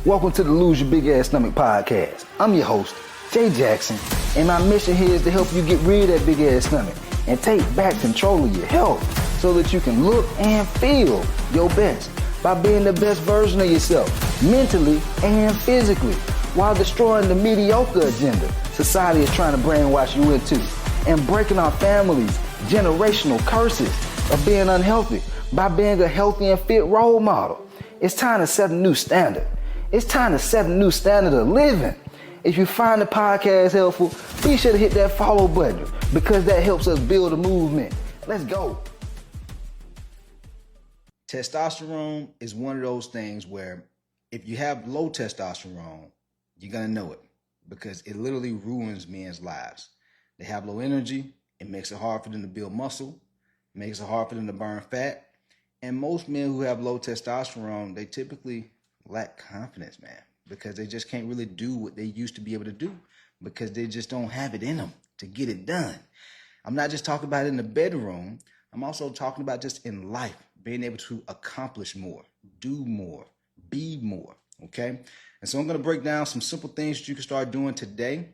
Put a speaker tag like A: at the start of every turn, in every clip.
A: Welcome to the Lose Your Big Ass Stomach podcast. I'm your host, Jay Jackson, and my mission here is to help you get rid of that big ass stomach and take back control of your health so that you can look and feel your best by being the best version of yourself, mentally and physically, while destroying the mediocre agenda society is trying to brainwash you into, and breaking our families' generational curses of being unhealthy by being a healthy and fit role model. It's time to set a new standard. It's time to set a new standard of living. If you find the podcast helpful, be sure to hit that follow button because that helps us build a movement. Let's go. Testosterone is one of those things where if you have low testosterone, you're going to know it because it literally ruins men's lives. They have low energy. It makes it hard for them to build muscle. It makes it hard for them to burn fat. And most men who have low testosterone, they typically lack confidence, man, because they just can't really do what they used to be able to do because they just don't have it in them to get it done. I'm not just talking about it in the bedroom. I'm also talking about just in life, being able to accomplish more, do more, be more, okay? And so I'm going to break down some simple things that you can start doing today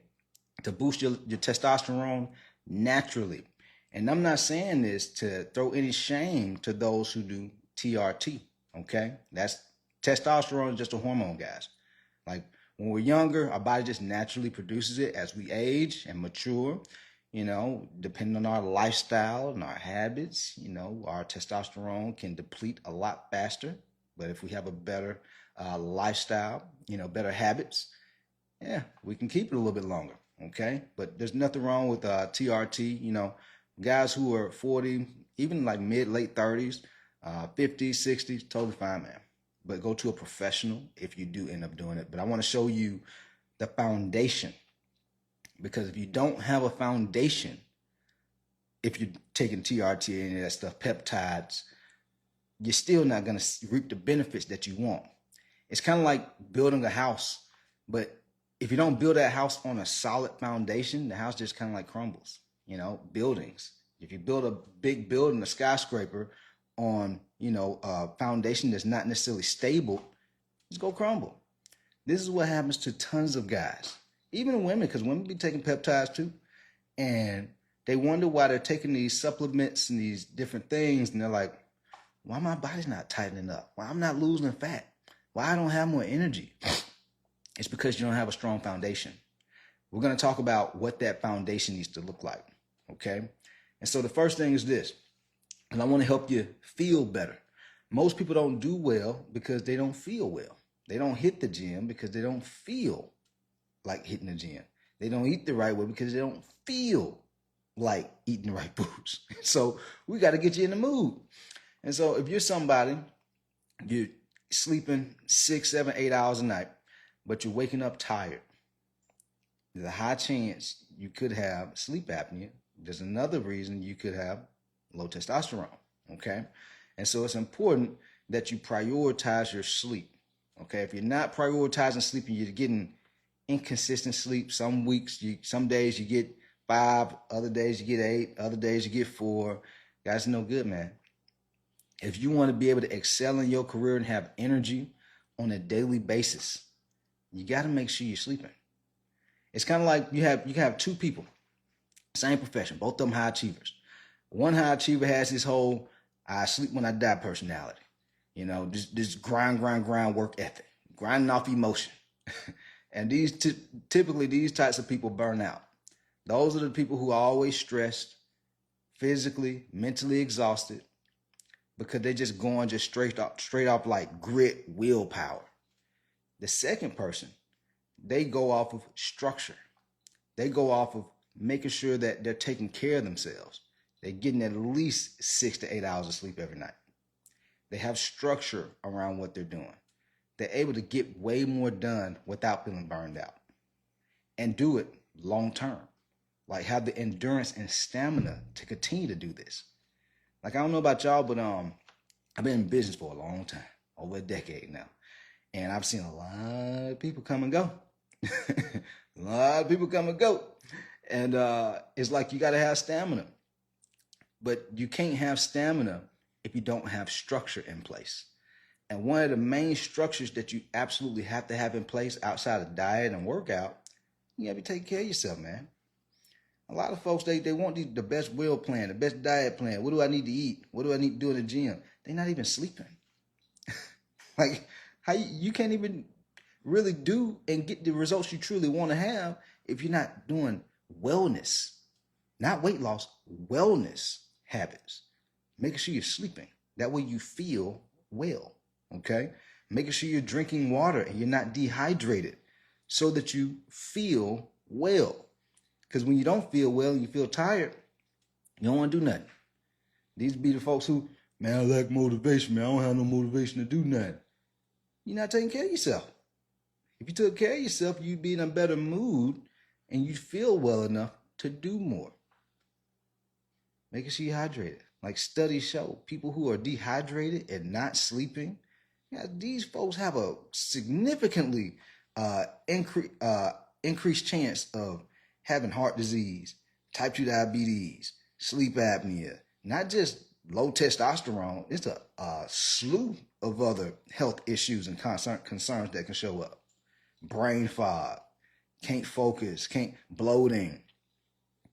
A: to boost your testosterone naturally. And I'm not saying this to throw any shame to those who do TRT, okay? Testosterone is just a hormone, guys. Like when we're younger, our body just naturally produces it. As we age and mature, depending on our lifestyle and our habits, our testosterone can deplete a lot faster. But if we have a better lifestyle, better habits, we can keep it a little bit longer, okay? But there's nothing wrong with TRT, guys who are 40, even like late 30s, 50s, 60s, totally fine, man. But go to a professional if you do end up doing it. But I want to show you the foundation. Because if you don't have a foundation, if you're taking TRT and any of that stuff, peptides, you're still not going to reap the benefits that you want. It's kind of like building a house. But if you don't build that house on a solid foundation, the house just kind of like crumbles. Buildings. If you build a big building, a skyscraper, on, a foundation that's not necessarily stable, it's going to crumble. This is what happens to tons of guys, even women, because women be taking peptides too. And they wonder why they're taking these supplements and these different things. And they're like, why my body's not tightening up? Why I'm not losing fat? Why I don't have more energy? It's because you don't have a strong foundation. We're going to talk about what that foundation needs to look like. Okay. And so the first thing is this. And I want to help you feel better. Most people don't do well because they don't feel well. They don't hit the gym because they don't feel like hitting the gym. They don't eat the right way because they don't feel like eating the right foods. So we got to get you in the mood. And so if you're somebody, you're sleeping 6, 7, 8 hours a night, but you're waking up tired, there's a high chance you could have sleep apnea. There's another reason you could have low testosterone, okay? And so it's important that you prioritize your sleep, okay? If you're not prioritizing sleep and you're getting inconsistent sleep, some days you get 5, other days you get 8, other days you get 4, that's no good, man. If you want to be able to excel in your career and have energy on a daily basis, you got to make sure you're sleeping. It's kind of like you have two people, same profession, both of them high achievers. One high achiever has this whole I sleep when I die personality. This grind work ethic, grinding off emotion. And typically these types of people burn out. Those are the people who are always stressed, physically, mentally exhausted, because they're just going straight off like grit, willpower. The second person, they go off of structure. They go off of making sure that they're taking care of themselves. They're getting at least 6 to 8 hours of sleep every night. They have structure around what they're doing. They're able to get way more done without feeling burned out and do it long term. Like have the endurance and stamina to continue to do this. Like, I don't know about y'all, but I've been in business for a long time, over a decade now. And I've seen a lot of people come and go. A lot of people come and go. And it's like you got to have stamina. But you can't have stamina if you don't have structure in place. And one of the main structures that you absolutely have to have in place outside of diet and workout, you have to take care of yourself, man. A lot of folks, they want the best meal plan, the best diet plan. What do I need to eat? What do I need to do in the gym? They're not even sleeping. Like, how you can't even really do and get the results you truly want to have if you're not doing wellness, not weight loss, wellness habits. Making sure you're sleeping. That way you feel well, okay? Making sure you're drinking water and you're not dehydrated so that you feel well. Because when you don't feel well and you feel tired, you don't want to do nothing. These be the folks who, man, I lack motivation, man. I don't have no motivation to do nothing. You're not taking care of yourself. If you took care of yourself, you'd be in a better mood and you'd feel well enough to do more. Making sure you're hydrated. Like studies show, people who are dehydrated and not sleeping, these folks have a significantly increased chance of having heart disease, type 2 diabetes, sleep apnea, not just low testosterone. It's a slew of other health issues and concerns that can show up. Brain fog, can't focus, bloating.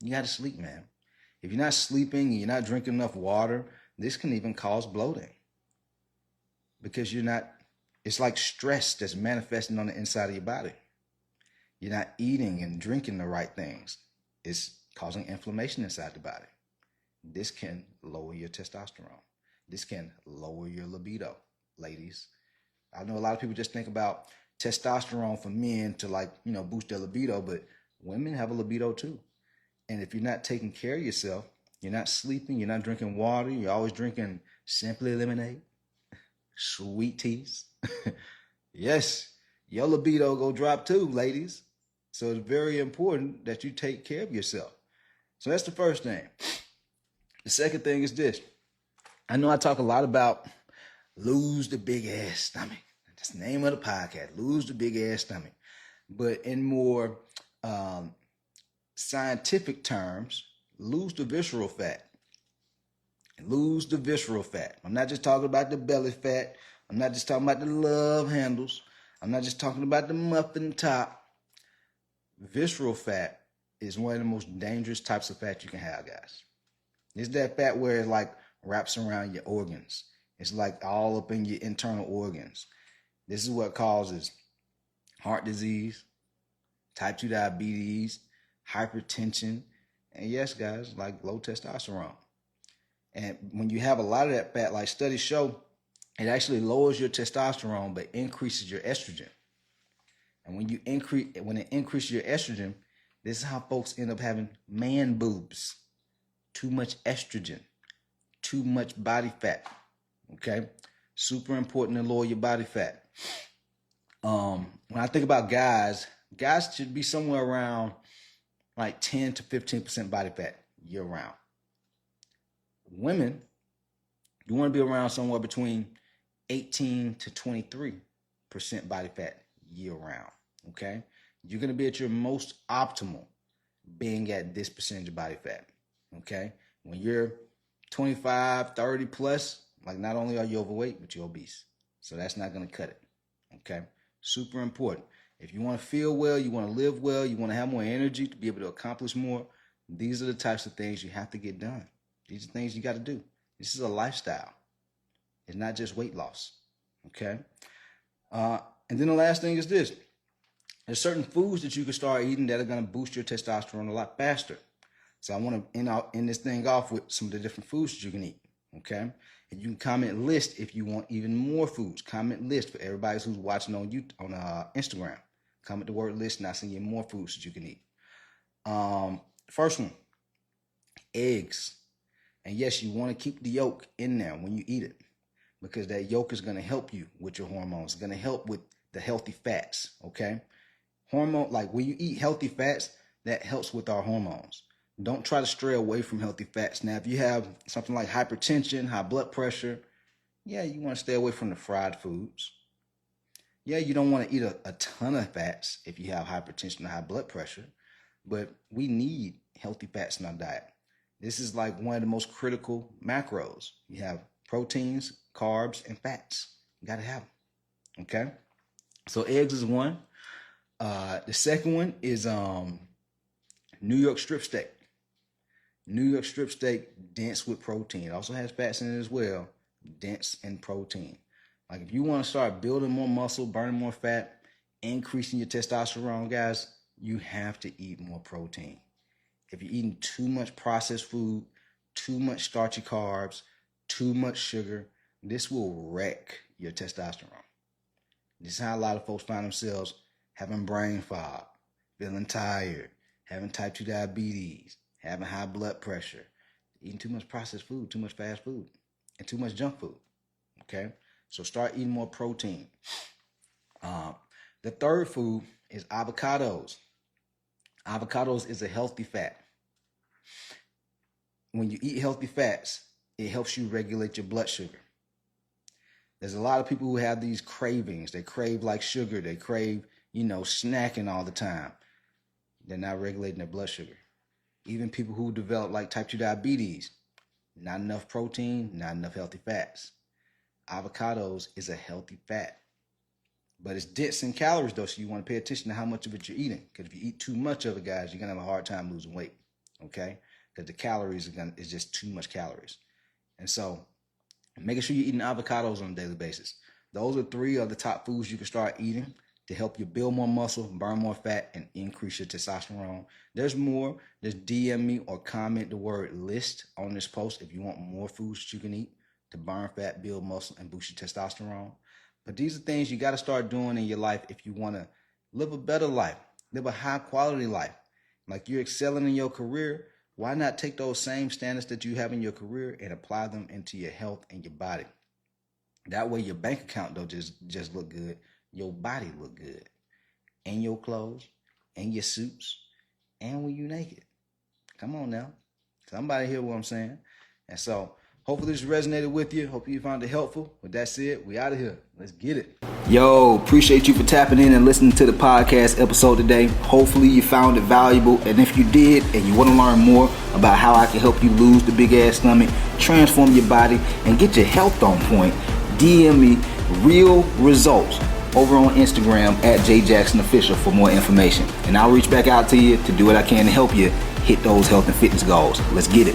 A: You got to sleep, man. If you're not sleeping and you're not drinking enough water, this can even cause bloating. Because it's like stress that's manifesting on the inside of your body. You're not eating and drinking the right things. It's causing inflammation inside the body. This can lower your testosterone. This can lower your libido, ladies. I know a lot of people just think about testosterone for men to boost their libido, but women have a libido too. And if you're not taking care of yourself, you're not sleeping, you're not drinking water, you're always drinking Simply Lemonade, sweet teas. Yes, your libido go drop too, ladies. So it's very important that you take care of yourself. So that's the first thing. The second thing is this. I know I talk a lot about lose the big ass stomach. That's the name of the podcast, lose the big ass stomach. But in more scientific terms, lose the visceral fat. Lose the visceral fat. I'm not just talking about the belly fat. I'm not just talking about the love handles. I'm not just talking about the muffin top. Visceral fat is one of the most dangerous types of fat you can have, guys. It's that fat where it like wraps around your organs. It's like all up in your internal organs. This is what causes heart disease, type 2 diabetes, hypertension, and yes, guys, like low testosterone. And when you have a lot of that fat, like studies show, it actually lowers your testosterone but increases your estrogen. And when it increases your estrogen, this is how folks end up having man boobs. Too much estrogen, too much body fat. Okay? Super important to lower your body fat. When I think about guys should be somewhere around like 10 to 15% body fat year round. Women, you want to be around somewhere between 18 to 23% body fat year round. Okay? You're going to be at your most optimal being at this percentage of body fat. Okay? When you're 25, 30 plus, like not only are you overweight, but you're obese. So that's not going to cut it. Okay? Super important. If you want to feel well, you want to live well, you want to have more energy to be able to accomplish more, these are the types of things you have to get done. These are things you got to do. This is a lifestyle. It's not just weight loss. Okay? And then the last thing is this. There's certain foods that you can start eating that are going to boost your testosterone a lot faster. So I want to end this thing off with some of the different foods that you can eat. Okay? And you can comment list if you want even more foods. Comment list for everybody who's watching on Instagram. Comment the word list and I'll send you more foods that you can eat. First one, eggs. And yes, you want to keep the yolk in there when you eat it because that yolk is going to help you with your hormones. It's going to help with the healthy fats, okay? Like when you eat healthy fats, that helps with our hormones. Don't try to stray away from healthy fats. Now, if you have something like hypertension, high blood pressure, yeah, you want to stay away from the fried foods. Yeah, you don't want to eat a ton of fats if you have hypertension or high blood pressure, but we need healthy fats in our diet. This is like one of the most critical macros. You have proteins, carbs, and fats. You gotta have them. Okay? So eggs is one. The second one is New York strip steak. New York strip steak, dense with protein. It also has fats in it as well, dense in protein. Like if you want to start building more muscle, burning more fat, increasing your testosterone, guys, you have to eat more protein. If you're eating too much processed food, too much starchy carbs, too much sugar, this will wreck your testosterone. This is how a lot of folks find themselves having brain fog, feeling tired, having type 2 diabetes, having high blood pressure, eating too much processed food, too much fast food, and too much junk food. Okay? So start eating more protein. The third food is avocados. Avocados is a healthy fat. When you eat healthy fats, it helps you regulate your blood sugar. There's a lot of people who have these cravings. They crave like sugar. They crave, snacking all the time. They're not regulating their blood sugar. Even people who develop like type 2 diabetes, not enough protein, not enough healthy fats. Avocados is a healthy fat. But it's dense in calories though, so you want to pay attention to how much of it you're eating. Because if you eat too much of it, guys, you're going to have a hard time losing weight. Okay? Because the calories is just too much calories. And so making sure you're eating avocados on a daily basis. Those are 3 of the top foods you can start eating to help you build more muscle, burn more fat, and increase your testosterone. There's more. Just DM me or comment the word list on this post if you want more foods that you can eat to burn fat, build muscle, and boost your testosterone. But these are things you got to start doing in your life if you want to live a better life, live a high quality life. Like you're excelling in your career, why not take those same standards that you have in your career and apply them into your health and your body? That way your bank account don't just look good, your body look good. And your clothes, and your suits, and when you naked. Come on now. Somebody hear what I'm saying? And so hopefully this resonated with you. Hope you found it helpful. With that said, we out of here. Let's get it. Yo, appreciate you for tapping in and listening to the podcast episode today. Hopefully you found it valuable. And if you did and you want to learn more about how I can help you lose the big ass stomach, transform your body, and get your health on point, DM me real results over on Instagram at JJacksonOfficial for more information. And I'll reach back out to you to do what I can to help you hit those health and fitness goals. Let's get it.